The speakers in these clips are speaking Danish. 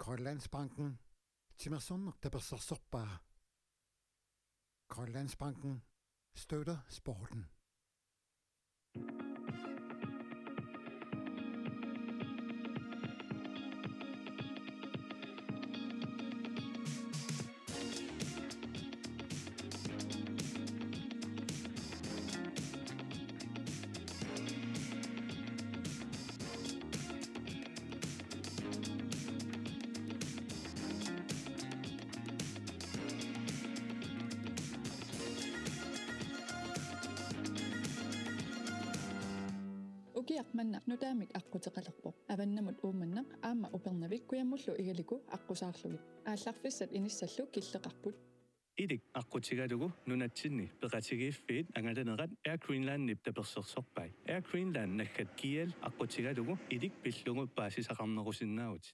Grønlandsbanken. Simonsen, der besøger Grønlandsbanken støtter sporten. Ukiaqmanna nutaamik aqqutеqalerpo avannamut uumannaq aama upernavik kuyamullu igaliku aqqusаарlugit aallarfissat inissallu killeqarput idik aqqutigalugu nunatsinni peqatigiiffiit angalanerat Air Greenland niptapersersorpai Air Greenland nakkat kial aqqutigalugu idik pillugu paasisaqarnerusinnaavut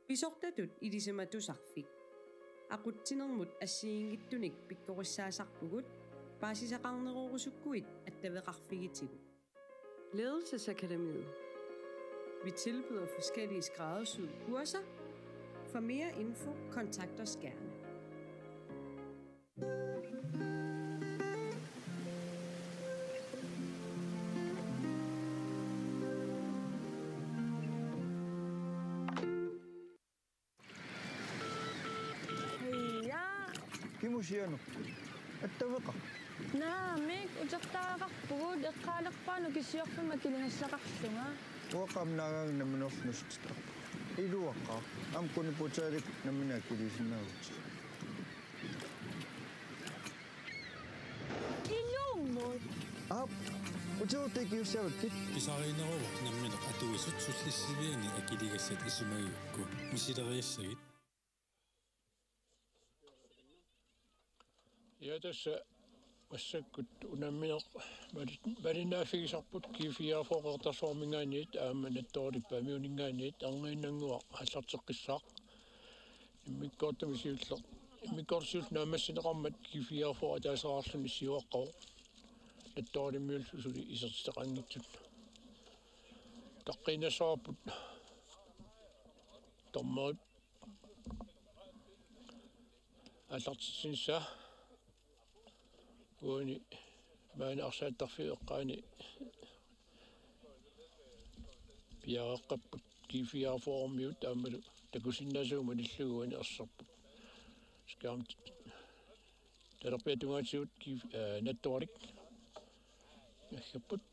Pisortatut ilisematusarfik. Aqutsinermut assiingittunik pikkorissaassarpugut paasisaqarnerorusukkuit attaveqarfigitigut. Ledelsesakademiet. Vi tilbyder forskellige skræddersyede kurser. For mere info, kontakt os gerne. Kimusiano. Attavqa. Naamik utaqtaaqarpugut eqqaalerpaanu kissiorfuma kilingassaqarlunga. Uaqamnaagang naminornustita. Iluaqqa amkuni putaalik namina kilisinaavut. Illummut. Ap. Utsuutikiussaavutkit. Pisariineruva namina atuisut sullissiviani akiligassat isumayukku. Misileriassagit. Ja tässä massakut unamminaq malinaafigisarput G-44 aamanattoorippaamiuningaaniit arngiinnanguaq аллартеққиссаақ иммиккортамисиуллер наамассинеқармат G-44 таасаарлуни сиуаққоо натторимиулсусули исертеқангитсут таққинасаапут томмаут аллартитсинсаа уни маана арсааттарфиэққаани пиааққаппут G-44-миут таамалу такусиннаасуума ниллугуани арсарпут скаамт терапиатунгаатсиут натторик яхаппут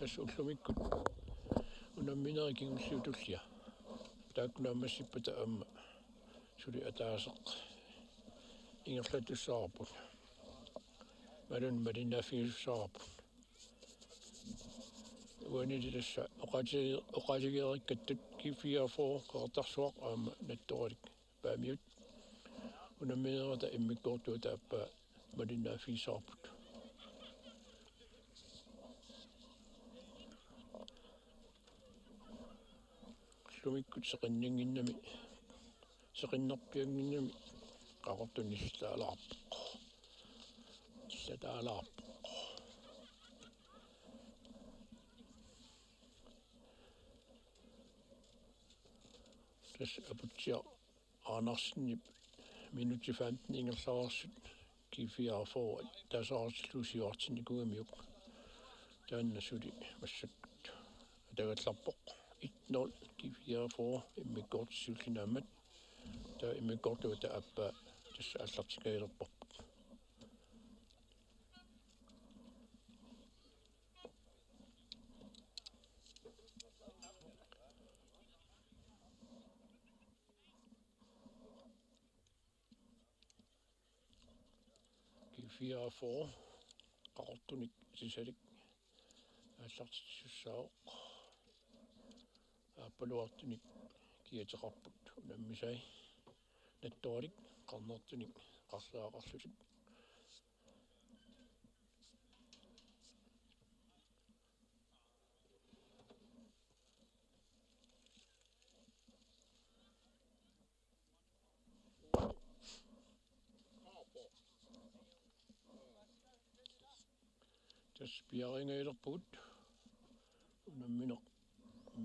асуллумиккут унамминерикингуллиутуллиа тааккунаамассиппата аама сули атаасеқ ингерлатуссаарпут малун малинаафигиссаарпут уанилиласса оқаатигериккаттут G-44 қартарсуақ аама натторик паамиут унамминерата иммиккортуата аппа малинаафигиссаарпут лумиккут сеқиннингиннами сеқиннерпиангиннами қақортуниллаалаарпоқ иллатаалаарпоқ тас апутсиа aanarsinip minuutti 15 ingерлаарсут G-44 тасаарслусиуартинникугамиук тааннасули массаккут тагалларпоқ 1-0 G-44 иммиккортиссууллинаамат таа иммиккортуата аппа тасса аллартикаилерпорпут G-44 qaqortunik sisalik аллартиссусаоқ аппалуартуник киатеқарпут унаммисай Nattorik qarnertunik qarsaaqarlutik. Tas piaringeelerput unammineq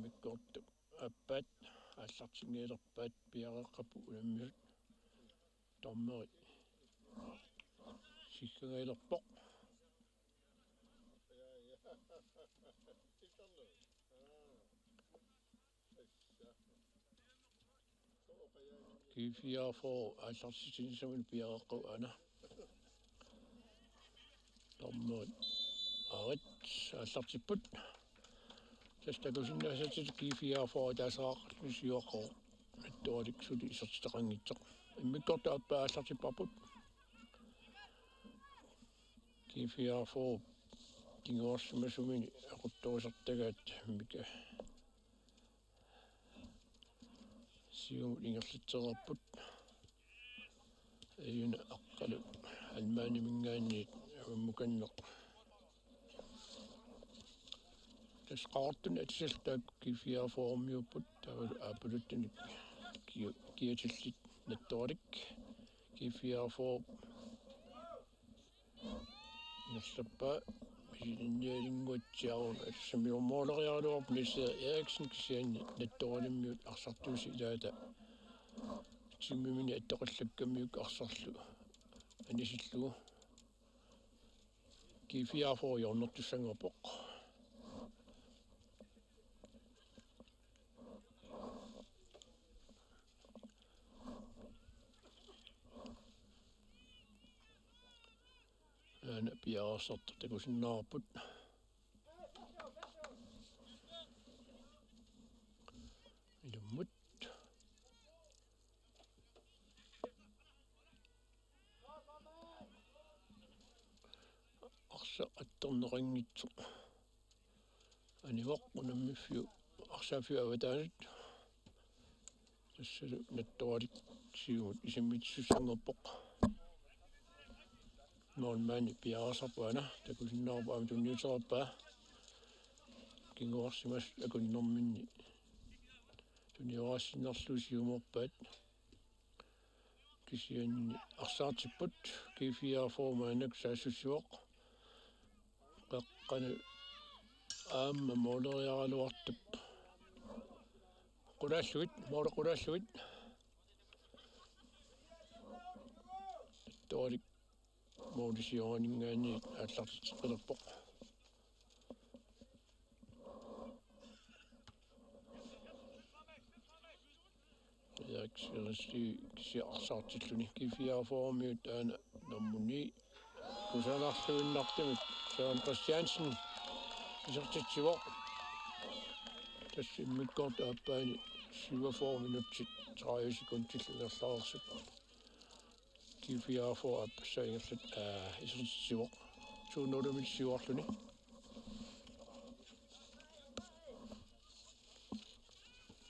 mikkortu appat аллартингиилерпаат пиареққапу уламмисут тормери сиккагаилерпоқ G-44 аллартисинисамун пиареққу ана тормери арит аллартиппут тастакусиннаасатит G-44 таасааққарлу сиоққо наттуалик сули исертитеқангитсеқ иммиккорта аппаа аллартиппарпут G-44 кингуарсимасумини ақуттуусертагаат мика сиум ингерлитсерерпут аюна аққалу алмаани мингаанниит аммуканнеқ тасқаартун атисалтаак G-44 миуппут тавалу аапулуттуник киатиллит наттуалик G-44 нерлаппа мисинниалингуатсиарун ассамиормоолериарулуарп ниссе Эриксен кисианни наттуалиммиут арсартууси илаата тиммимини аттоқаллаккаммиук арсарлу анисиллугу G-44 йорнертуссангорпоқ ана пиарсарт такусиннаарпут илуммут арса атторнерингитсо анивоқ унаммиффиу арсаафиу аватаанут тассалу наттуалик сиумут исиммитсуссангорпоқ нормани пиарсарпаана такусиннаарпа амтунниутераппаа кингуарсимас акуннэрминни туниорассиннерлу сиуморпаат кисианни арсаартиппут G-44 маанак саассуссуоқ қаққану аама моолериаралуартуп қулааллуит моолеқулааллуит тоорик моодисиоранингаани ааллартитеққилерпоқ яксерси кисиарсаартиллуни G-44 миут аана нормуни кусанарлуиннартимик Jørgen Christiansen исертитсивоқ тассиммиккорт ааппаани 47 минутсит 30 секундтиллунерлаарсут G-44 аппассаингерлут исертитсивоқ 200 миссиуарлуни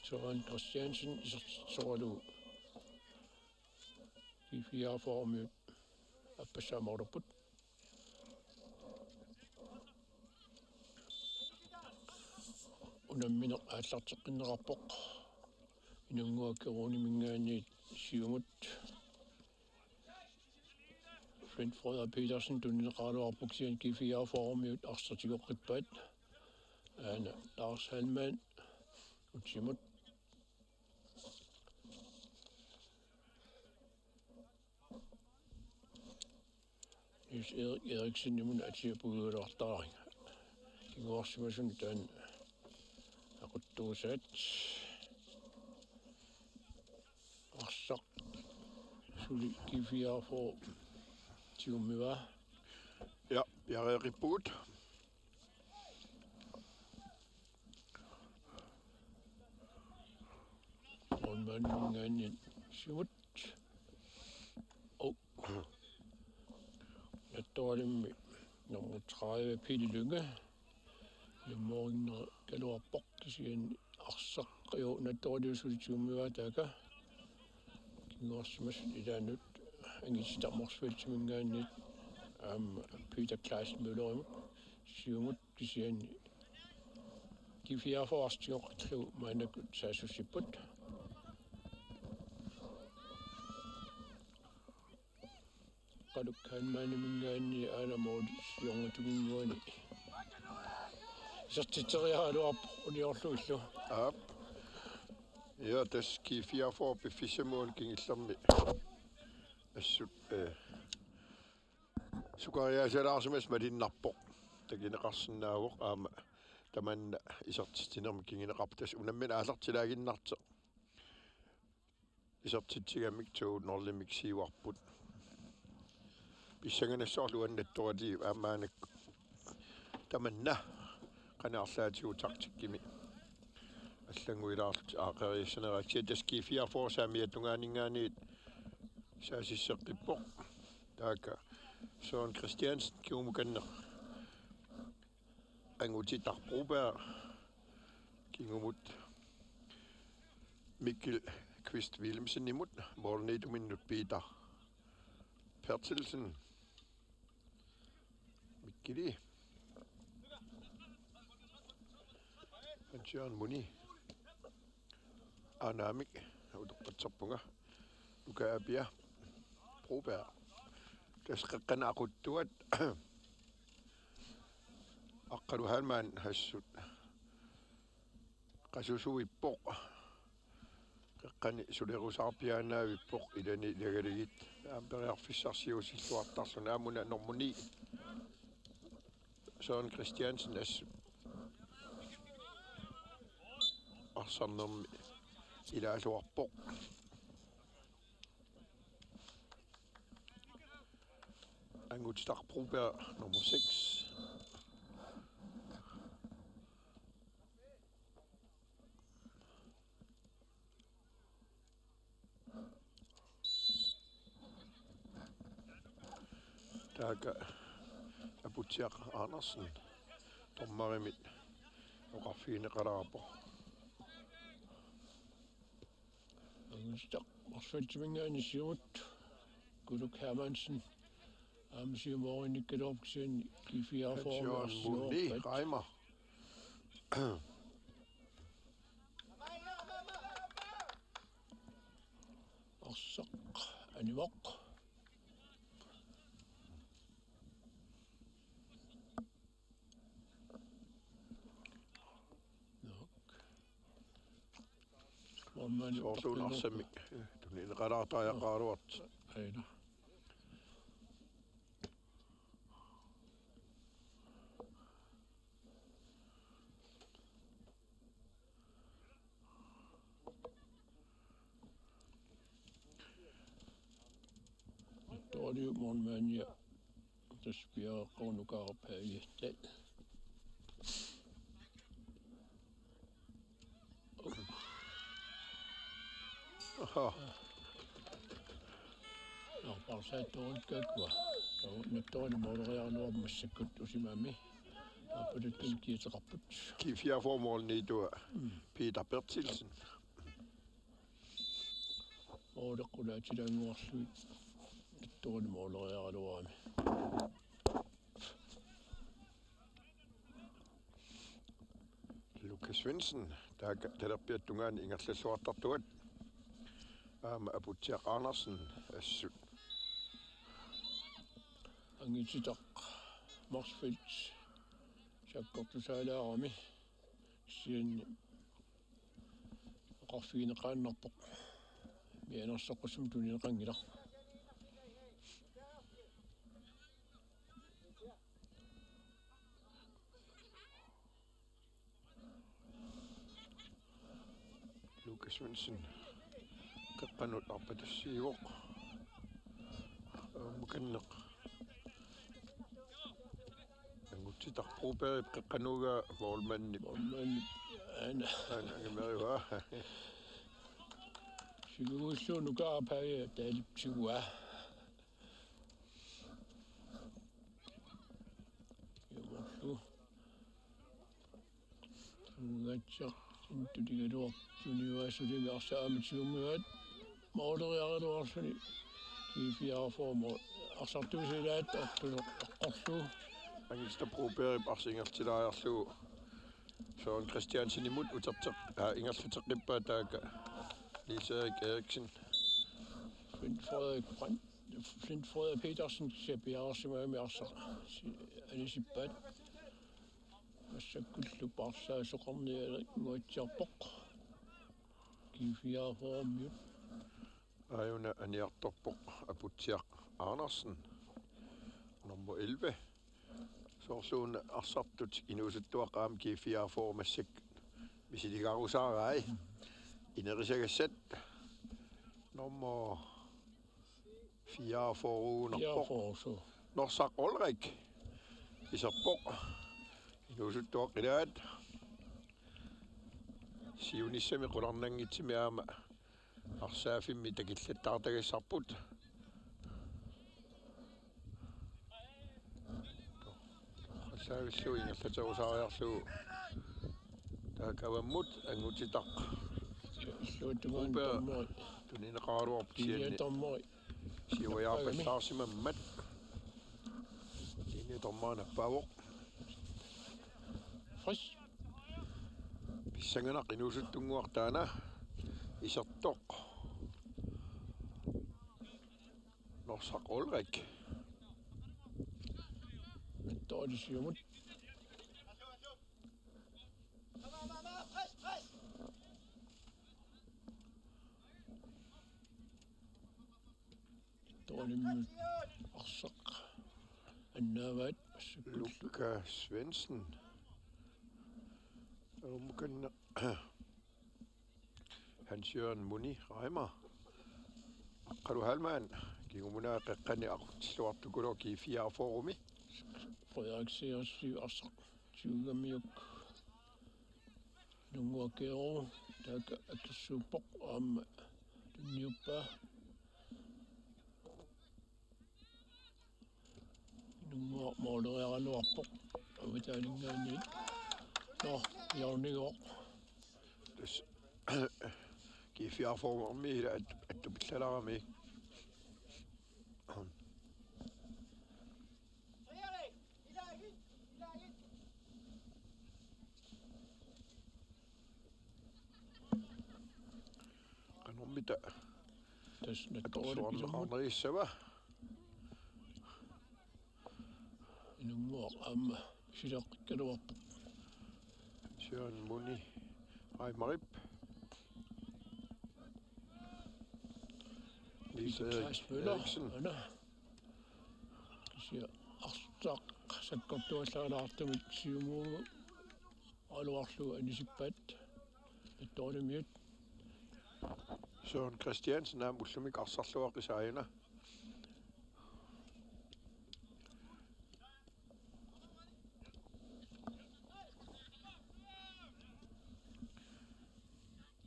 Jørgen Christiansen исертитсоралу G-44 миут аппассаамаорпут унамминеқ ааллартеққиннеқарпоқ инунгуаккеруни мингаанниит сиумут Flint Frøder Petersen tunneqaaluarpuk sian G-44 miut arsertigoqqippaat aana Lars Halman utsimut Niels Eriksen nimun atiapugulartaaringa kinguarsimasun taan aquttuusaat arsaq suli G-44 tiummiva ja riput onmanningaanni siut nattualimmi nummer 30 Pille Lynge lemorginner kaluarpoq kisian arsaqqiu nattualiusuli tiummiva taaka ngorsumas ilanut angisitarmorsfiltimingaani Peter Kleismøllerimut siumut kisiani G-44 mainakut saasussiput qalukkaan maanimingaani aalamoodi siorngatuginguani sertiteriaaluarpu uniorluillu Ja, das G-44 befissemuun kingillermi assut sukariasalaarsumas malinnarpoq takineqarsinnaavoq aama tamanna isertitinermi kingineqartas unammin aalartilaaginnarteq isertitigamik tuunorlimik siiwarput pissanganassorlu annattorali aamaanak tamanna qanaarlaatiutartikkimi аллангуилаарлут аақериссанераакси тас G-44 саамиатунгаанингаанит саасиссеққиппоқ таака Søren Christiansen kiumukannер ангутитарпрубаа кингумут Mikkel Kvist Willemsen imut målnedumindut Peter Pertilsen Mikkeli Jørgen Muni Anamik utoqqatserpunga Lukaapia Proberg tasqeqqanaaquttuat Oqaluttut hassut qasusuippoq qeqqani sulerusarpianaavippoq ilani lagaligit amperiarfissarsiusilluartarluna aamuna normuni Søren Christiansen assut Arsaalluni ilaaluarpoq angutitarpruber nummer 6 Taaka Abutiaq Andersen tommarimit oqarfiineqalaarpoq Morsfaltimingaani siumut Kuluk Hermansen amsiumorinikkalorpsiani G-44 Muni Reimer Arsaq Anivoq Sorsuunarsamik tunineqalaartaajaqaaruart aina Torliu monmania taspiaqornukaarpaajittal Arsaalluni nattorni mooleriarnuarma massakkut usimaami aapaluttul kiiteqarput G-44 målnedua Peter Pertilsen ooleqqulaatilaanguarluit nattorni mooleriaruarami Lukas Svendsen talerpiattungaani ingerlalluartartuat aama Abutiaq Andersen assut angititaq Marsfeld sakkortusaalaarami sianni oqarfiineqaannarpoq mianersoqqusum tunineqangila Lukas Svendsen qeqqanut arpatassiivoq mukanneq angutitarpruuperip qeqqanuuga målmanni ana angameriwa siguulluunu kaarpaaja taaliptigua yomorlu ungatsa intudigaluar tuniuaasuliga arsaamitiumuat Arsaalluni G-44 Arsaalluni Pissartanngorniunneq Angista proberer Arsingertilaajarlu Jørgen Christiansen imod utabtaq ingerluteqippa taaka Erik Eriksen Flint Frederik Petersen Sepiarsimaa med Arsaq Anisippat Massakkullu Parsaa soqarnialik nguatsiarpoq G-44 miut Ajuna aniartorpoq aputsiaq Andersen nummer 11 Sorsuun arsartut inuusuttuaqaam G-44 massak misiligarusaaraai inerisagassat nummer 44 Norsaq Ulrik isarpoq inuusuttuaqilaat siunissami qularnangitsimiaama arsaafimmi takillattaartagassarput Saavillu ingerlaterusaariarlu taakavammut angutitaq Luuttuguun tunineqaaruarp sianni siuajaarpallаарsimammat tormaanappaavoq pissanganaq inuusuttunguartaana isartoq Norsaq Ulrik Mittoorisiumut Mittoorimmut Arsaq Annaavaat Lukka Svendsen Umkanna Hans-Jørgen Muni Reimer Qaluhalmaan kigumunaa qaqqani aqutsilluartukulor G-44 Frederik Seerssyv Arsaq Syugamiuk Nunguakeero taaka akissuuppoq aamma tunniuppaa Nunguarmooleriaraluarpoq avitaalingaanniit Jørgen G-44 miila attupillalaraami qanormita tasnattoorisuarnerissava Nunguaq aamma sileqqikkaluarpoq Jørgen Muni Reimerip Eriksen kisia Arsaq sakkortuallaalaartumik siumuugu aluarlu anisippat Mittoorimiut Jørgen Christiansen ullumik Arsaalluni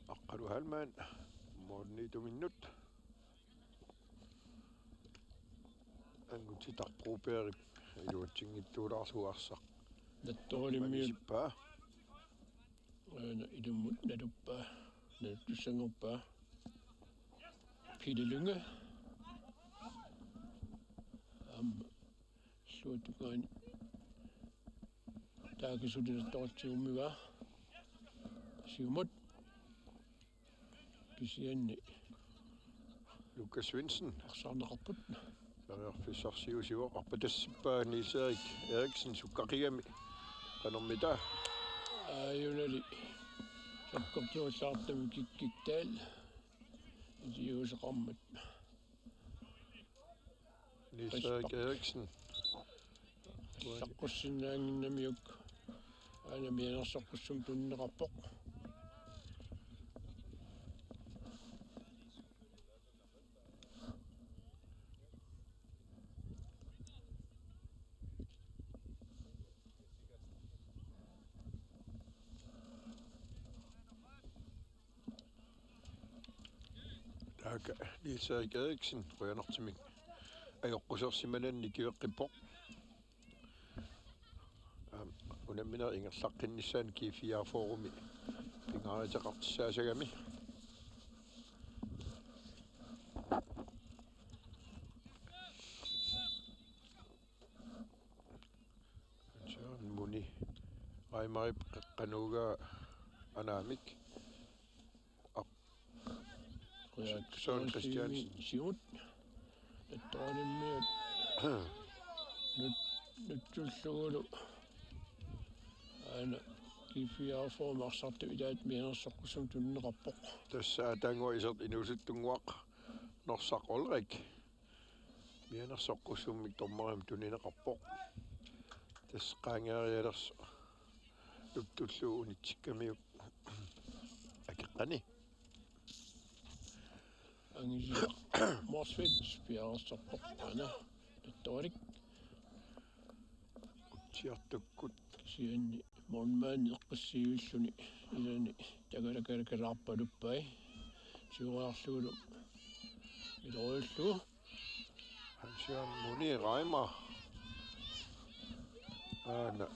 Oqaluhalmaan morniituminnut angutitarpruupeerip iluatsingittuulaarluarsaq Nattoorimiut ilummut naluppaa naluttussangorpaa Pilelynge sluutugaani taakisulinattortiummigaa siumut kisianni Lukka Svendsen arsaarneqarput Fissarsiusiuaq arpatassippaa Erik Eriksen sukkaqigami qanormita ajunali sakkortuallaartami kikkiktaal iuseqarmat Erik Eriksen saqqussinnaanginnamiuk aanamianersoqqussum tunneqarpoq taaka Erik Eriksen ruyanartimik ajoqqusерsimananni kiveqqippoq unamina ingerlaqqinnissaani G-44 pingaariteqartissaasagami Raimarip qanuga anamik. Søren Christiansen. Siut. Det dårligt med. Nyt tulluulu. Aina G-44 marsartu idaat mianersoqqusum tunnerappoq. Tässä tango isot inusuttunguaq norsaqolrik. Mianersoqqusummik tommarim tuninerappoq. Tässä qaangerialers luttullu unitsikamiuk akeqqani. Angisi Morsfits pianersorpoq ana tattorik. Siartukkut sianni monmaani eqqassiulluni ilani tagalakalakalаарpaluppai siuaarluulu ilorullu Hans-Jørgen Moni Reimer. Ana.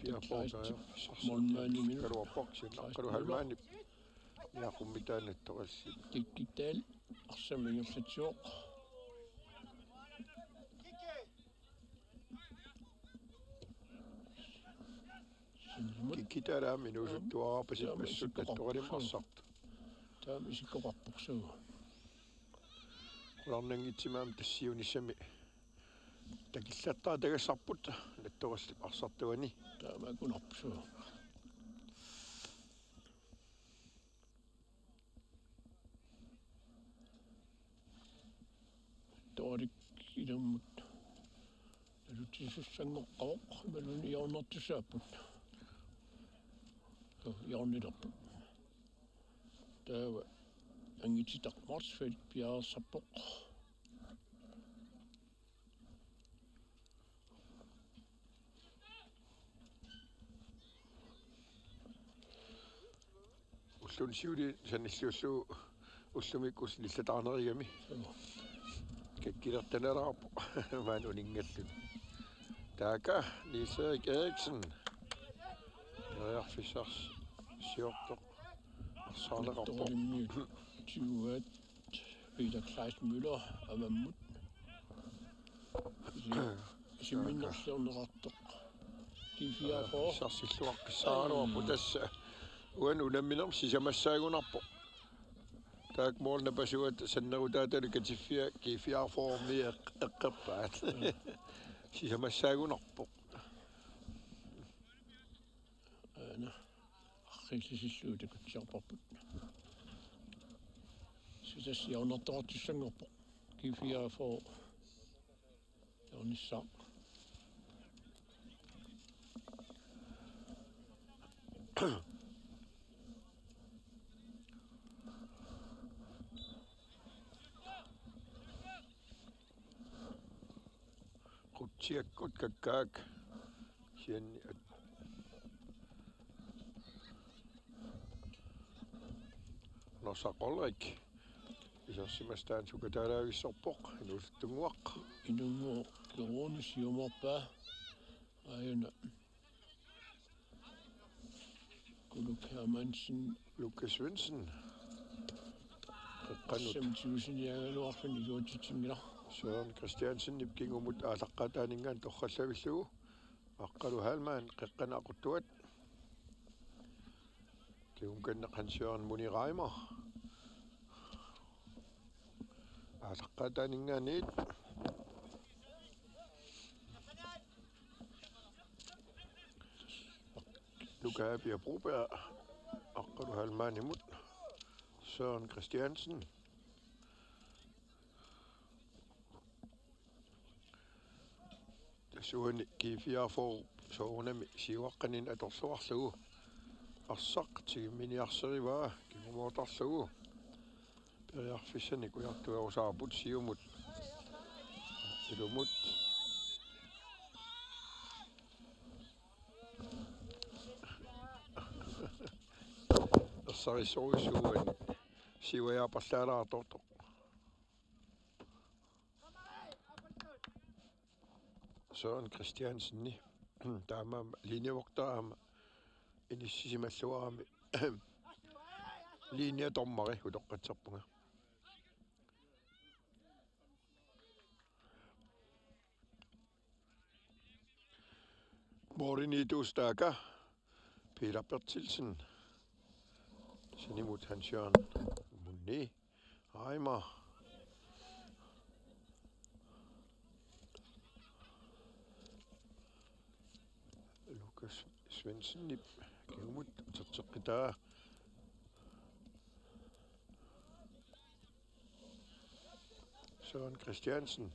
G-44 monmaani minu kan du boksin, kan du halvmani. Ja, kummitaan et toissi. tikkital arsamingerlitsuoq Kikitara minusuttua apasit messut ettorimmassart. taam isikkoqarporsugu Qularnangitsimaam tassiunissami takillattaa tagassarput ettorissip arsartuani. taama kunarpusugu torik ilammut alutisussangoqqavoq maluni yaornertusaapput yaornilerput taawa angititaq marsfit piaarsarpoq Ullun siuli sanilluullu ullumikkus lillataarnerigami. Kakkilertaneraarpu maan uningallun. Taaka Nils-Erik Eriksen. Fissars siortoq arsaaleqarpoq. Tuat Peter Kleist Müller amammut simminnerlornerartoq G-44 sarsilluaqqissaaruarpu tassa uan ulamminerm sisamassaagunarpoq. Taak moolna pasuat sannerutaatalu katiffia G-44 eqqerpaat. Sisamassaagunarpoq. ana arrillisilluut kutsiarparput sitas yaornertoqartussanngorpoq G-44 yaornissaa Kutsiakkut kakkaak sianni norsaqolrik isarsimastaan sukataalaagissorpoq inusuttunguaq inunguo keruunus yumorpaa ayuna Kuluk Hermansen Lukas Svendsen qanut samtiusiniagaluarluni iluutitingila Søren Christiansen nipkingumut aalaqqaataaningaan torrallavillugu aqqalu halmaan qeqqanaquttuat kiunkanneq Hans-Jørgen Moni Reimer aalaqqaataaningaaniit Lukaapia Broberg aqqalu halmaanimut Søren Christiansen Suani G-44 soonami siuaqqanin atorluarlugu arsaq tigiminiarserivaa kingumootarlugu periarfissani kujartuarusaarput siumut ilumut ersarisuusuani siuajaaparlaalaartortoq Søren Christiansen taama linjavogteraama inissimalluarami linjatormari hutoqqatsarpunga Morten Idustaka, Peter Bertilsen, Sinimut Hans Jørgen, Monet, Reimer, Lukas Svendsen, Genmut, Totokida, Søren Christiansen,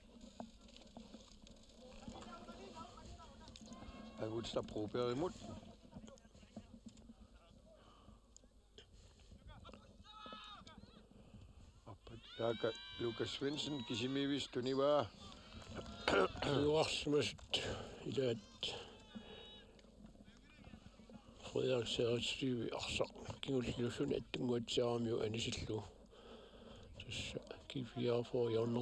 Agudsta Broberg imod. Lukas Svendsen, Kisimivis, Tuniva. Luarsmøst i det Frederik Særstyvi Arsaalluni Kingullusun attunguatsaarmiu anisillu. Tassa G-44 Jørgen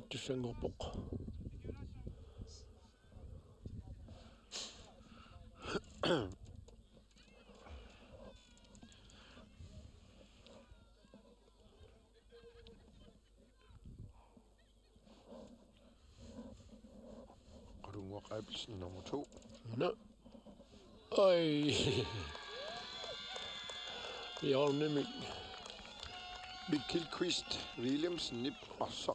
Oqaluttut nummer 2. Nå. Oj. Jørgen min. Mikkel Quist, Williamsen, Nip, Arsa.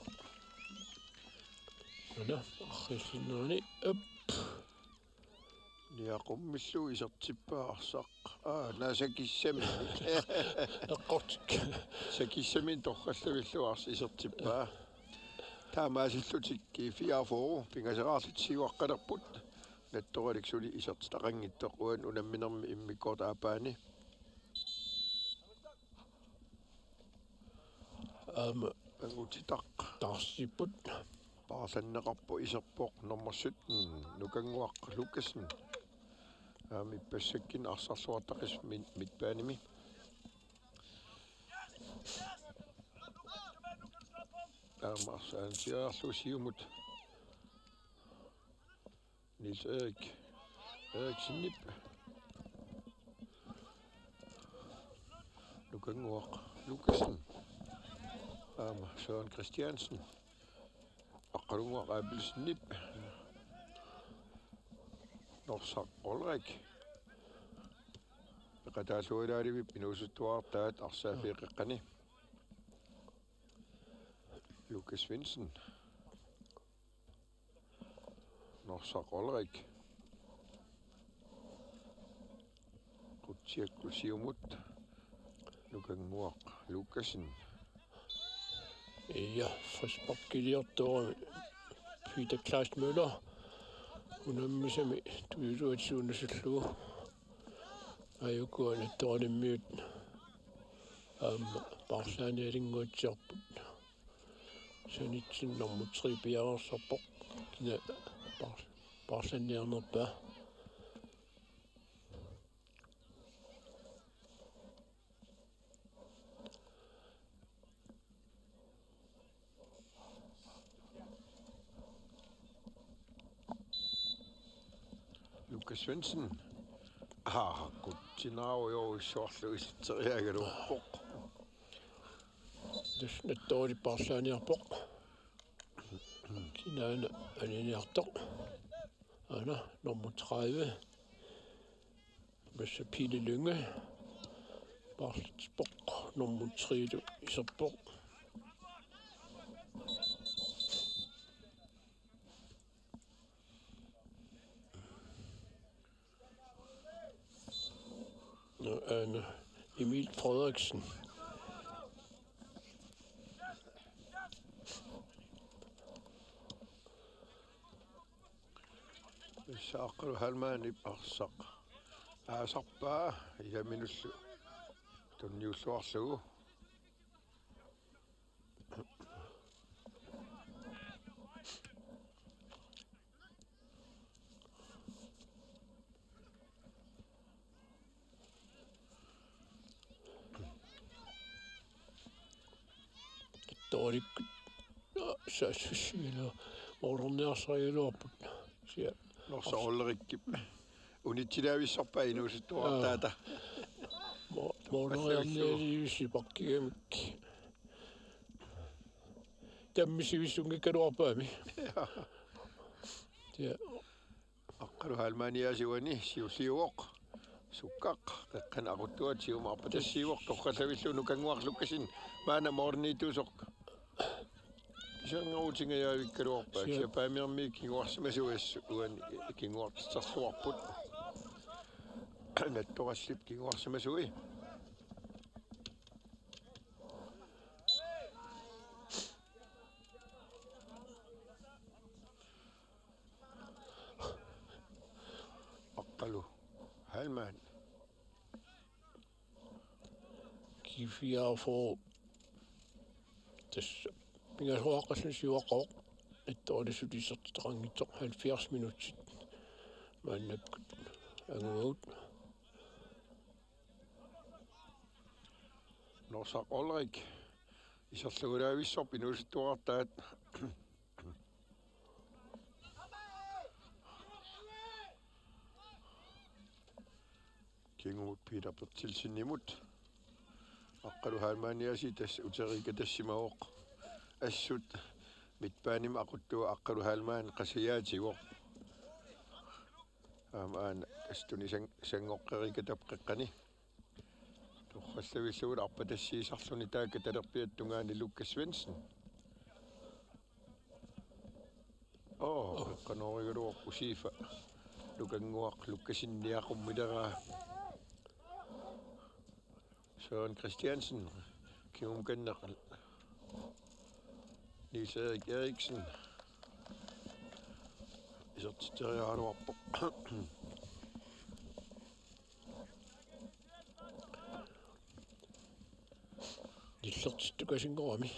Nå, Arsaalluni op. Ja, rummillu isertippa Arsa. Nasakissami. Godt. Sakissami torralluvillu Arsa isertippa. Taamaasillutik G-44 pingaseraarlit siuaqqalerput nattoraliksuli isertaqangittoquan unamminermi immikkortaapaani angutitaq tarsiput parsanneqarpu iserpoq nummer 17 nukanguaq Lukasen ippassakkin Arsaallurtaqis mitpaanimi Arsaalluni siumut Niels Eriksen Nip nukanguaq Lukasen Søren Christiansen Oqalunguaq Abelsen Nip Norsaq Ulrik Qataalluilaarivip inusuttuartaat Arsaafiiqiqqani Lukas Svendsen Norsaq Ulrik Kutsiakku siumut nukanguaq Lukasen Ja, friskpakkiliortoor Peter Klaas Møller unammisami tuisuatsuunasullu ajukuan toornimmiut parsaanialinguatsiarput sanitsin nummer 3 piarsarpoq kina parsaaniarnerpaa Lukas Svendsen kutsinaavu jo sorluisitteriagaluuppoq Desnattoori parsaaniarpoq kinaana aniniartoq ana nummer 30 Messe Pile Lynge Barspoq nummer 3 iserpoq Emil Frederiksen Saaqalu halmaani Arsaq aasarpaa ilaminullu tunniulluarlugu torik sassilo ornersailorput sia Norsaq Ulrik unittilaavissarpaa inusuttuartaata Mornerniisipakkigamik tammisivissungi kaluarpaami ja Aqqalu halmaaniasiuani siulliuoq sukkaq qaqqan aquttuat siumaarpatassiuoq toqqallavillunu kanguarlukkasin maana moorniituusoq kiserngaruutingayavikkaluorpa siapaamiarmi kinguarsimasuassu uani kinguartitsarluarput nattorallip kinguarsimasui aqqalu halmaan G-44 tässä pingasruoqqasni siuaqoq nattorisutissartitaqangitsoq 70 minutsit maannakkut anguut norsaq olrik isarlugulaavissorp inuusittuartaat kinguut Peter Pertilsinimut aqqalu halmaaniasi tass uteriga tassimaoq assut mitpaanima aquttua aqqalu halmaan qasiyaatigoq aan astuni sangoqqeriga tapqeqqani torrallavillugut arpatassiisarluni taakka talerpiattungaani Lukas Svensson qanorigaluoq usiifa lukanguaq lukkasinniaqummileraa Søren Christiansen, Kim Genner, Niels Erik Eriksen, isartitteriaaluarpo. Illertittukasinngorami.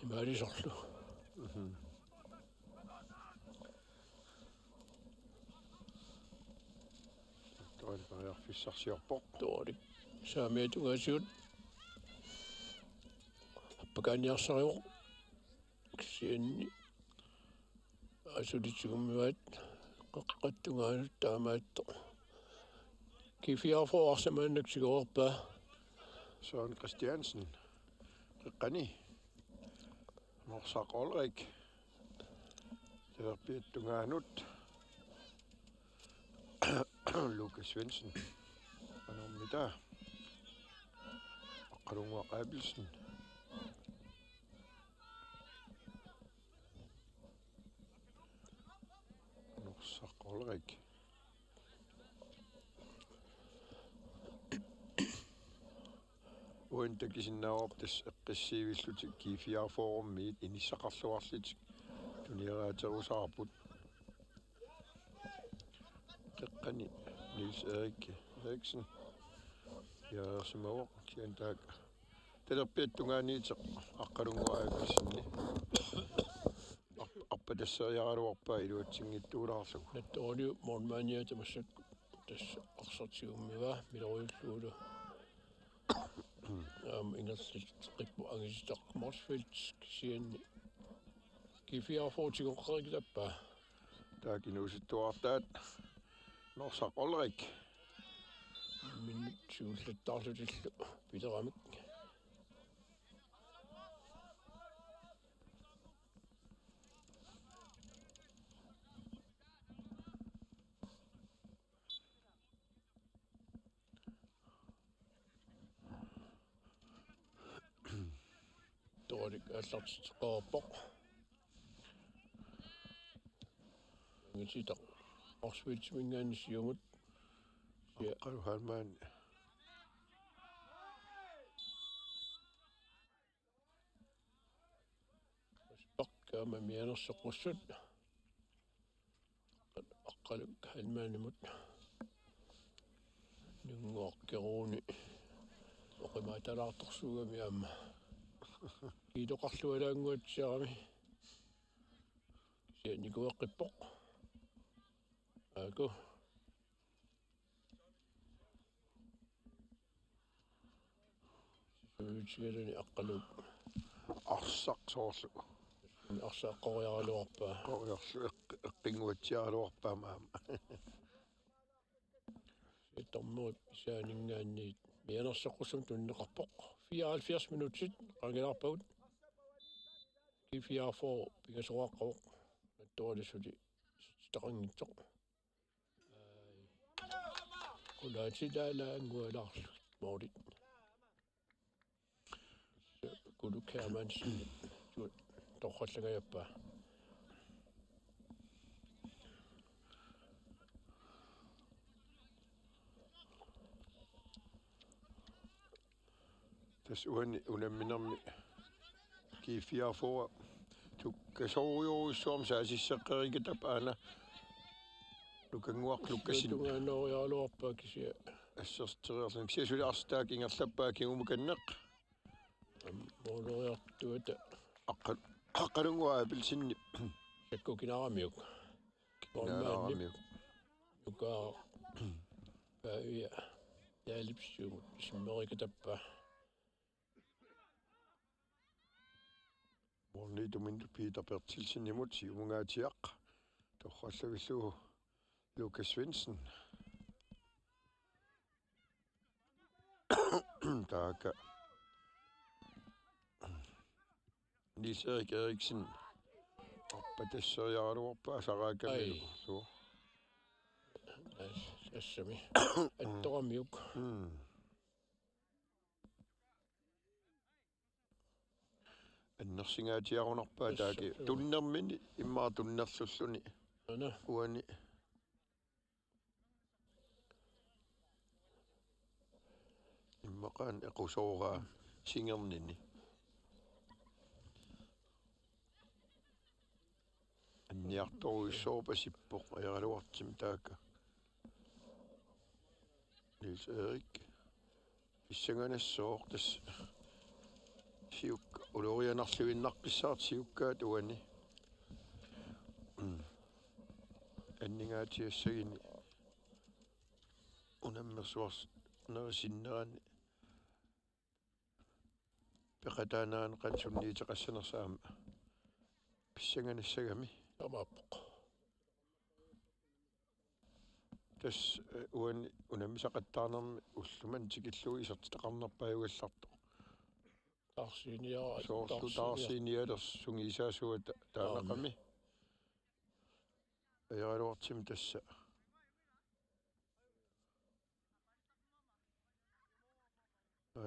Imaalisorlu. Fissarsiorpo. Toori. Saamiatungasiut appakaaniarsariuq kissianni asulitsigummivaat qaqqattungaanut taamaatto G-44 arsamaannaksigoorpaa Søren Christiansen qaqqani norsaq olrik talerpiattungaanut Lukas Svensson anormitaa Aqqalunguaq Abelsen norsaq olrik uintakisinnaorp tas eqqissiivillutik G-44-miit inissaqarluarlitik tuniaraaterusaarput qaqqani Niels Erik Eriksen ja simaoq kiantaak talerpiattungaaniiteq aqqalunguaq Abelsenni arpatasseriaraluarpaa iluatsingittuulaarlugu nattooriu mormaania tamassakku tassa arsartigummiva miloruyulluulu ingerlitqippu angisitaq Morsfeldt kisianni G-44 tigoqqerikitappaa taakinuusittuartaat norsaq olrik minut siullattaarlutillu piteramik toorik аллартитеқарпоқ ngititaq Morsfeldt mingaani siumut aqqalu halmaan pakkaama mianerseqqussut aqqaluk halmaanimut nunguarkeruuni oqimaatalaartorsuugami aamma kiitoqarlualaanguatsiarami sianikueqqippoq aaku suutigalani aqqaluk arsaqsoorlu арсааққориараluarpaa qoriarlu eqqinguatsiaraluarpaa maama ittormuut isaaningaanniit mianerseqqussum tunneqarpoq 74 minutit qangilarpagut G-44 pingasoraqqavuq nattualisuli Pissartanngorniunneq. Qulaatitaalaangualaarlu moolit. Kulukkaamaansin torrallagayappaa. Tas unamminarmi G-44 tukkasorujoruissuarm saasisseqqerikatap aana lukanguarlukkasin tungaanoriaaluarpaa kisia assерстериарлун кисасули арстаак ингерлаппаа кигумуканнеқ моолориартуата аққалунгуа апилсинни саккукинаарамиук кинаарамиук юкаа паавиа яалипсуумут симмерикатаппаа Mornidumint Peter Bertilsen imod Simongaatiaq torrallavilluu Lukas Svendsen taaka Niels Erik Eriksen oppatasserjaaluarpaa saraakamilu so assami attoramiuk аннерсингаатиарунарпаа тааки туннермини иммаа туннерллуллуни ана уани иммақаан эқусоораа сингернини анниарторуиссоорпасиппоқ аяралуартим таака Niels Erik иссанганассоор тас siuk ulorianarluinnarpissaart siukkaat uani anningaatiassagini unammersuars nerisinnerani peqataanaaneqan sunniiteqassanersaama pissanganassagami amaappoq tas uani unammisaqattaarnermi ulluman tikillui isertitaqarnerpaajugallarto Soorlutaarsiinialers sungiisaasuat taanaqami ajaraluartim tassa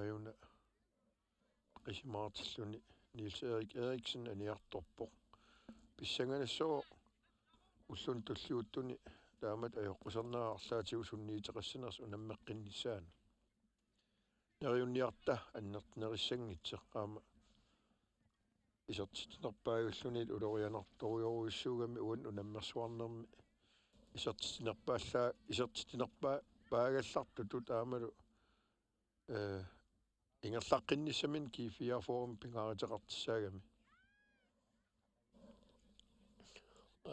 ajuna qisimaartilluni Niels Erik Eriksen aniartorpoq pissanganassoo ullun tulliuttuni taamat ajoqqusernaa arlaatigu sunniiteqassaners unammeqqinnissaana neriunniarta annernerissangitseqqaama isertitinerpaajullunit ulorianartoriuruissuugami uan unammersuarnermi isertitinerpaa paagallartutut aamalu ingerlaqqinnissamin G-44 pingaariteqartissaagami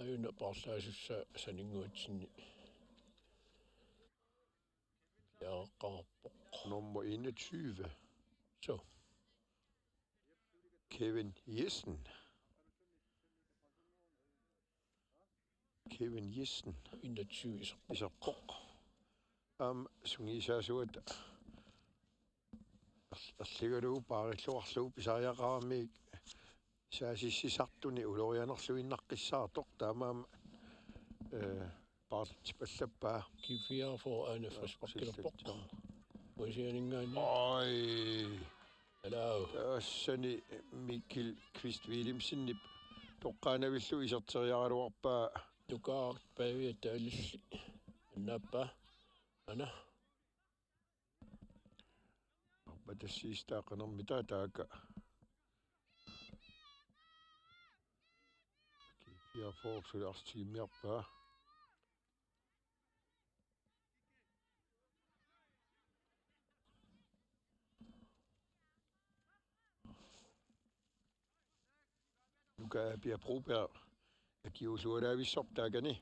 ajuna parlaasussa saninguutsinni jaaqarpoq nummer 21 så Kevin Jessen 21 isarpoq sungiisaasuat erligaluu paarilluarluu pisariaqarammiik saasissisartuni ulorianerluinnaqqissaartoq taamaama paartippallappaa G-44 aana frispakkilerpoq muisianingaani oi hello tassani Mikkel Kvist Williamsen toqqaanavillu iserteriaraluarpaa tukaart paavia taalilli annappa ana arpatassiistaaqanermi taaka G-44 sularstiimiarpaa Luka Pia Broberg akiulualaavissorp taakani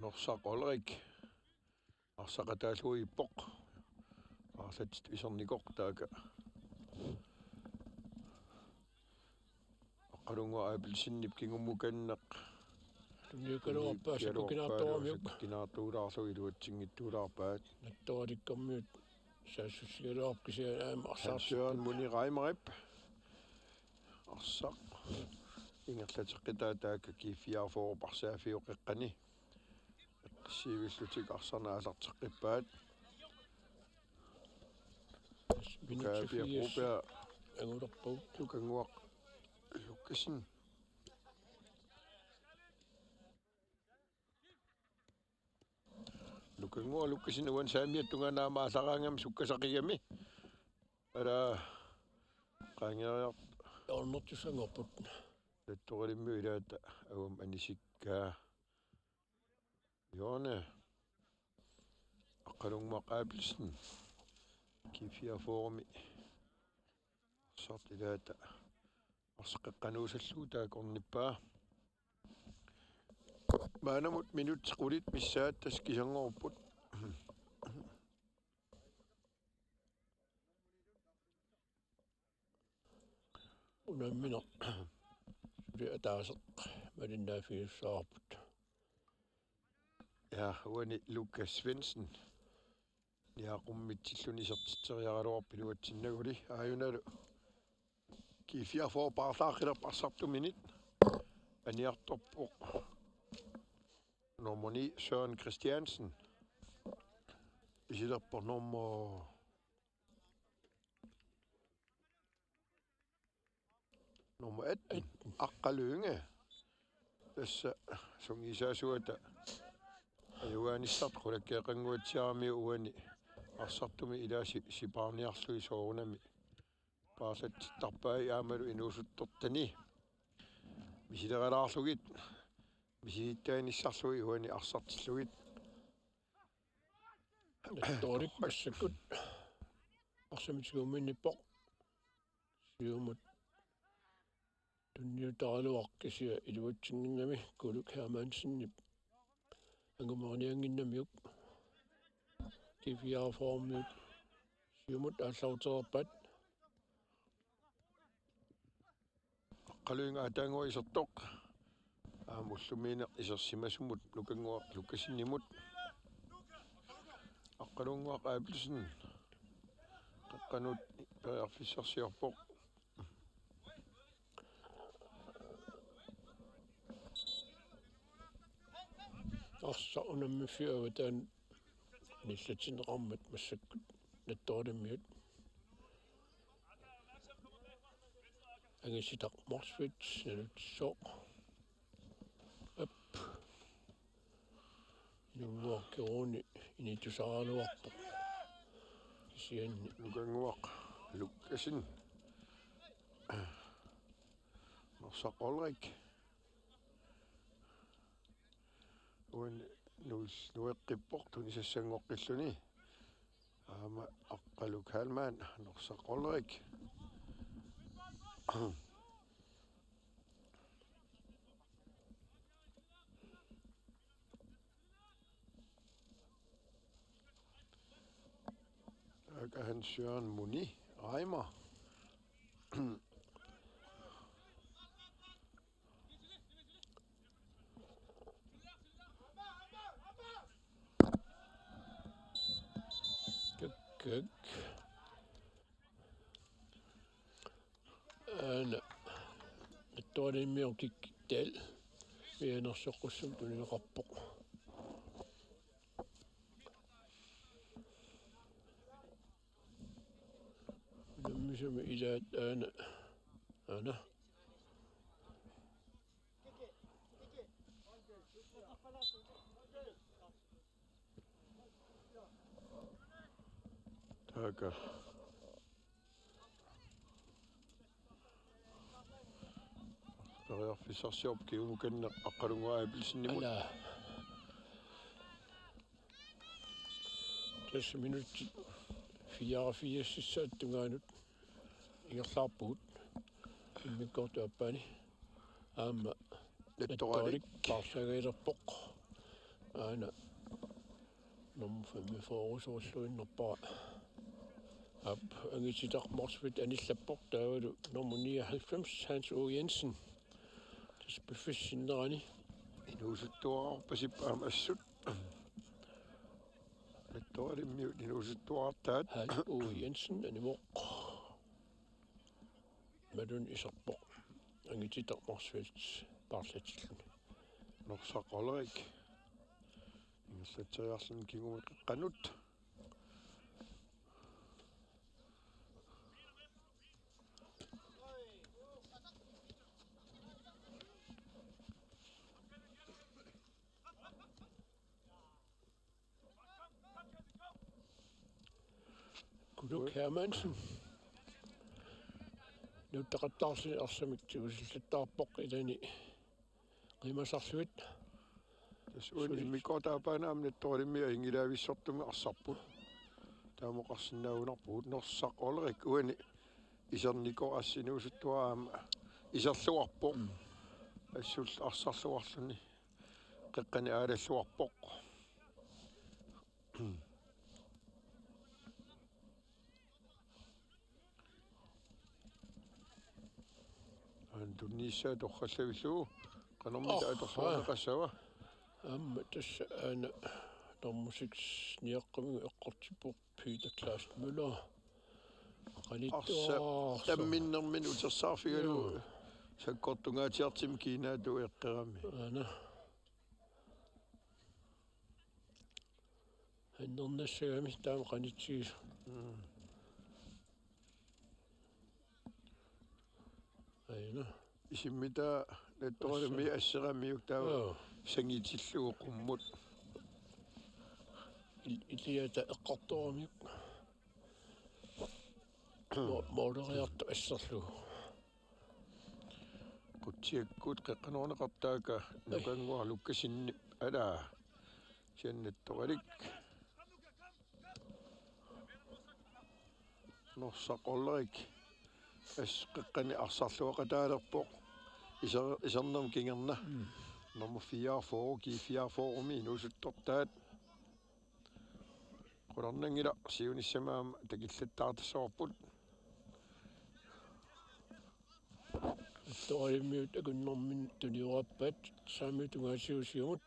Norsaq Ulrik arsaqataalluippoq aarlat iserniqoq taaka aqalungua apilsinnip kingumukanneq Tunniukaluarpaa sakukinaartoormiuk. Kinaartuulaarlu iluatsingittuulaarpaat. Nattoatikkammiut saassussigaluarkisia aammarsaarsu. Jørgen muni raimerip. Arsaq. Ingerlateqqitaa G-44 parsaafiuqeqqani. Siivillutik arsarnaalarteqqippaat. Kaapiaqupia angulerpau lukanguaq lukkasin. Lukanguaq lukkasin uan saamiattunganaamaa sukkasaqigami. Ala qaangeriart ornertusangorput. Lettoqalimmu ilaata agum anisikkaa. Jørgen Oqalungmaqaapilsen. G-44 sort ilaata arsqeqqanuusallu taakornippaa. Maanamut minuttequlit missaat taskisangorput. Unammina suli ataaseq malinnaaffiussaarput. Ja, uani Lukas Svendsen. Niaqummitilluni sertiteriaraluarpiluatsinaguli aayunalu G-44 parlaaqqilerparsartuminit aniartorpoq nummer 9 Søren Christiansen isilerpor nummer 18 Oqaluttut tässä sungisaasuata ajuanissart qulakkeeqanguatsiarami uani Arsaalluni ilaasi sipaarniarlui soorunami paasatittarpai aamalu inuusuttortani misileralaarlugit misinittaanissarlui uani arsartillugit Nattorik passakkut arsamitiguminnippoq siumut tunniutaraluarkisia iluatsinginnami kuluk Hermansen angumornianginnamiuk G-44 siumut aallarterpat qalunga ataangua isertoq aamullumiine isersimasumut lukasinnimut aqqalunguaq aapilsen qaqqanut periarfissarsiorpoq arsa unammifiuataan nillatineqarmat massakkut nattoorlammiut angisitaq morsfit nalutissooq ap nunguarkiruuni initusaraluarpoq kisianni lukanguaq lukkasin norsaqolrik uan nueqqippoq tunisassangoqqilluni aama aqqaluk halmaan norsaqolrik Hans Jørgen Muni Reimer Kök. Ana nattoorlammiorkikkittaal vianersoqqussum tunileqarpoq nammisumi ilaat ana taaka periarfissarsiorp kiumukanneq aqqalungua aapilsennimut ala 10 minutit 44 sissaattungaanut ingerlaarpugut immikkortuappaani aama nattorik parsagailerpoq aana nummer 45 soorluinnerpara ap angisitaq morsfit anillappoq taavalu nummer 99 Hans O. Jensen tas befissinnerani Inusuttuar pasippaam assut. Nettorimmiut inusuttuartaat. Jensen animoq. Madun isarpoq. Angititarmarsvils parlatilluni. Norsaqolerik. Ingerlateriarlun kingumeqqanut. Kuduk Hermansen. Nu taqattaarsi arsamiktigusillattarpoq ilani qimasarluit. Tasuni mikotaapaanaam nettorimia ingilaavissortumi arsarput. Taamoqarsinnaagunarpuut norsaqolerik uani iserniko assinuusuttuaama iserluarpoq. Assul arsarluarluni qeqqani aalalluarpoq. Tunnissaa torrallavillugu qanormita atorluarneqassava tassa aana normusiks niaqqamigu eqqortippuq Peter Klaas Müller qalittuar tamminnermin utersaarfigalu sakkortungaatiartim kiinaatu eqqerami ana hannernassagami taama qanitsiis aina isimmita nettorimi asseramiuk taa sangitillugu qummut iliata eqqartoramiuk mooderiartu assarlugu qutiakkut qeqqanorneqartaaka nukanguarlukkasinni alaa siannettoqalik norsaqollerik qeqqani arsarluaqataalerpoq isernam kingerna nummer 44 G-44 inusuttortaat qularnangila siunissamaama takillattaartassoorput torimmiut akunnormin tuniuarappat saamiutungaasiusiumut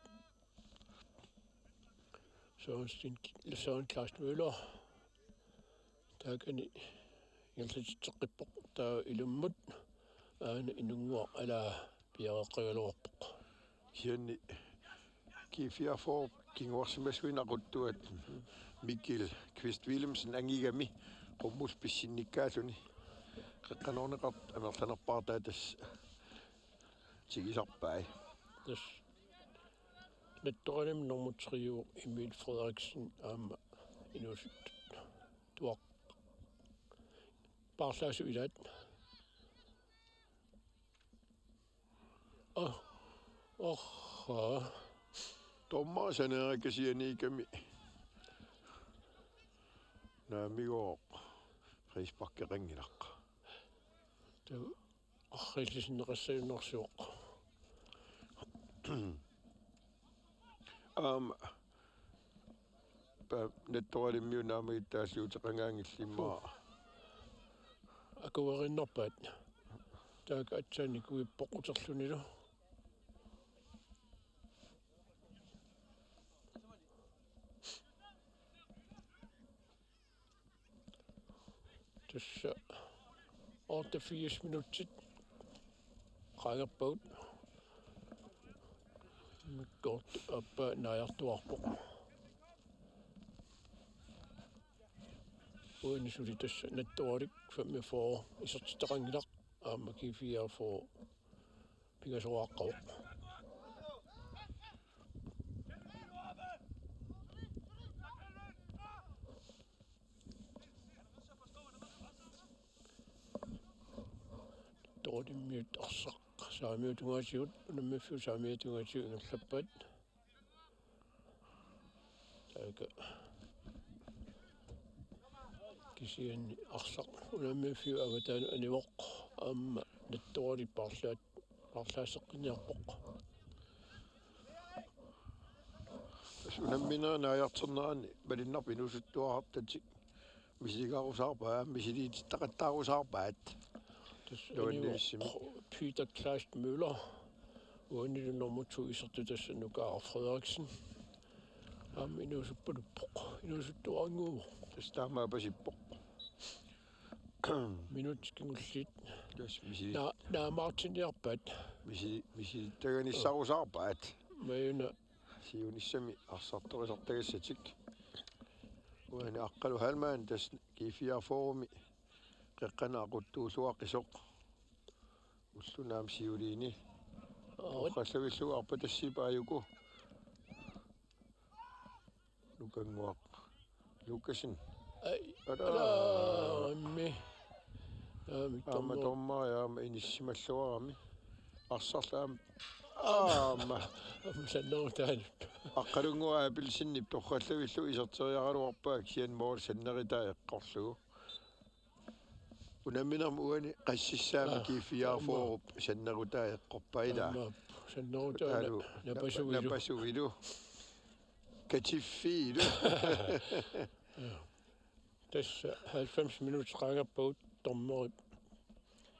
soon Klaas Müller taakani ingерлатитсеққиппоқ таа илуммут аана инунгуа алаа пиареққигалуарпоқ хианни G-44 кингуарсимасуинақуттуат Mikkel Kvist Willemsen ангигами qummus pissinnikkaaluni qeqqanorneqart amerlanerpaartaa tas tigisarpai tas nettoqanim normutriu Emil Frederiksen aama inusut tuaq Barslaasu ilat. Tomma saneerikasianiikami. Naamigo Friisparkerangilaq. Tu arrillisinneqassayunnersuoq. nettoqalimmiunaamagitaalluuteqangaangillimmaa akuerinnerpaat taaka atsaani kuippoquterlunilu tassa 88 minutsit qaagerpaut mikkort appa naajartuarpoq uani suli tassa nattualik 45 isertitaqangilaq aama G-44 pigasoraqqaoq torimmiut arsaq saamiutungaasiut unammiffuu saamiutungaasiu ingerlappaat taaka kisianni arsaq unammiffuu avataanu anivoq aamma nattuali parlaasseqqiniarpoq unammina naajarternerani malinnar pinusuttuarartatik misigarusaarpaa misiliitittaqattaarusaarpaat Peter Klaas Müller Uani det nummer 2 Isertut Nunaata Frederiksen. Minus på det brug. Minus dårlig. Det stammer på sit brug. Minut skal lidt. Der Martin Jørgen. Hvis der er en savs arbejde. Men siger jo ligesom Arsaalluni Pissartanngorniunneq. Uani Oqaluttut halman das G-44 KNR 13.08.2023. Ullunam siuliini. Oqaluttut arpa tassipaajuku. Nukanguaq Lukasen. Adami. Amma tomma ja inissimalluarami. Arsaalluni Sannertaan. Aqalungua apilsinnip torralluillu iserteriaqaluarpaak sian mool sannerita eqqorlugu. Unamminam uani qassissaama G-44 sanneruta eqqorpaida. Sanneruta napasuilu. Katiffiilu. Tässä 90 minuuttia rangappaut tommori.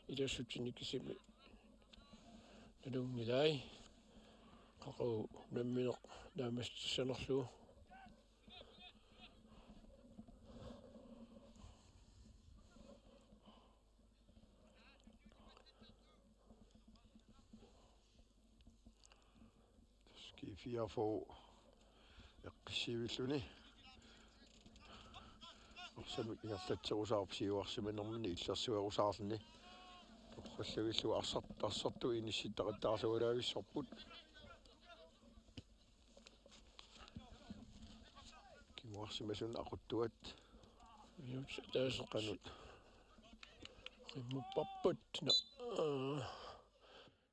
Idasuttinikisimi. Nadungilai. Qaqu nammino naamassissanerlu. G-44 eqqissivilluni. Orsami ingertatserusaarpsiuarsimanermini illersuerusaarluni. Torralluillu arsartu inissittaqattaarsuulaavissorput. Kimuarsimasun aquttuat. Minut taasaqanut. Qimmuppappat na.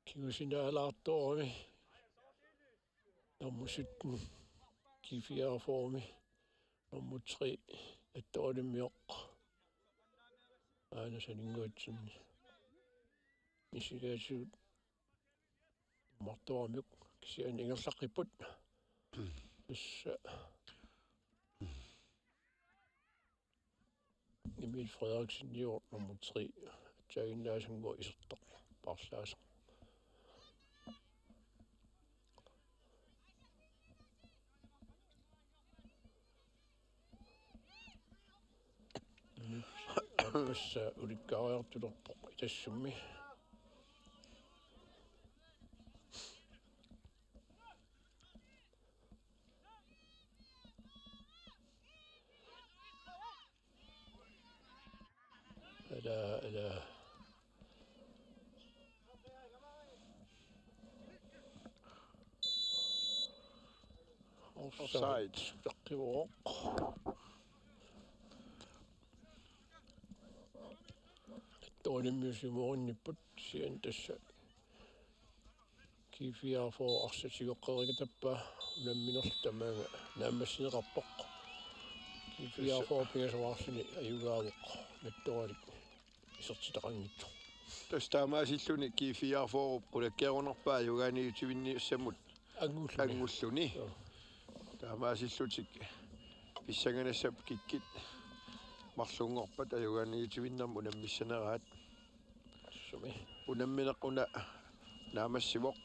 Kigusinaalаарtoormi. Nummer 17. G-44. Nummer 3. Ettoolimioq. Aina saninguatsin. Isikkaasuut. Martoormiuq. Kisian ingerlaqipput. Tässä. Emil Frederiksen Jørgen nummer 3. Taginnaasangua isertoq. Parslaas. Appassa ulikkaariartulerpoq itassummi. Ala offside. Taqivoq. Tolimmiusimuunnipput sian tassa G-44 arsatigoqqerigatappaa unamminertamaanga naammassineqarpoq. G-44 pingasavaarluni ajugaavuq nattoralik isertitaqanngittu. Tastaamaasilluni G-44 qulakkiarunarpaa ajugaaniutivinniussamut angulluni. Taamaasillutik pissanganassap kikkit marlungorpat ajugaaniutivinnarmu unammissaneraat. Sumi. Unamminequna naamassivoq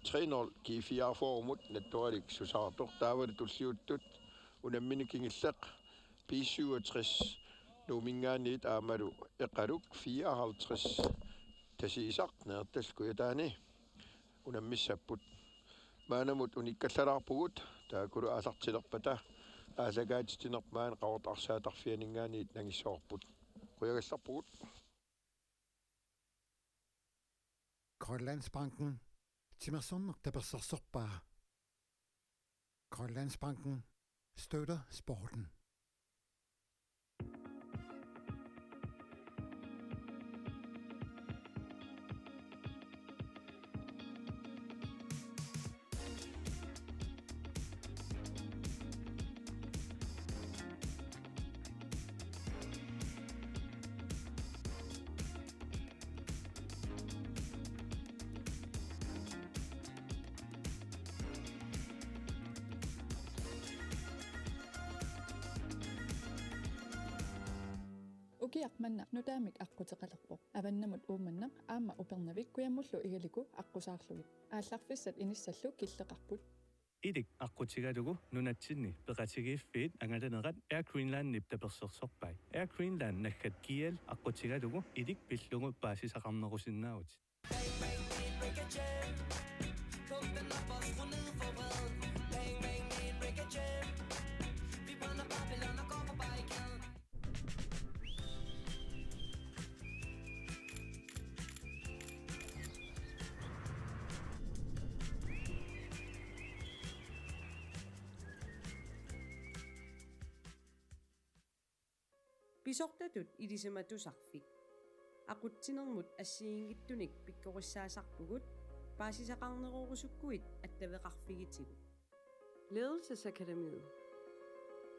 3-0 G-44 mut nattoralik susaartor taavali tulliuttut unamminikingilleq P67 numingaaniit aamalu eqaluk 54 tasiisaq neertalkuyataani unammissapput maanamut unikkallararpugut taakulu aasartilerpata aasagaatitinerpaan qawart arsaatarfianingaaniit nangissoorput quyagallarpugut. Grønlandsbanken Simonsen der Pissartanngorniunneq. Grønlandsbanken støtter sporten. ukiaqmanna nunaamik aqqutеqалерпо аваннамут ууманнақ аама упернавик куяммуллу игалику аққусаарлугит аалларфиссат иниссаллу киллеқарпут Idik aqutigalugu nunatsinni peqatigiiffiit angalanеqat Air Greenland nip tapersersorpai. Air Greenland nakkat kial aqutigalugu idik pillungu baasisaqarnerusinnaavut. Pisortatut ilisematusarfik. Aqutsinermut assiingittunik pikkorissaassarpugut baasisaqarnerorusukkuit attaveqarfigitigut. Ledelsesakademiet.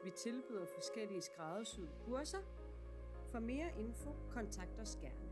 Vi tilbyder forskellige skræddersyede kurser. For mere info kontakt os gerne.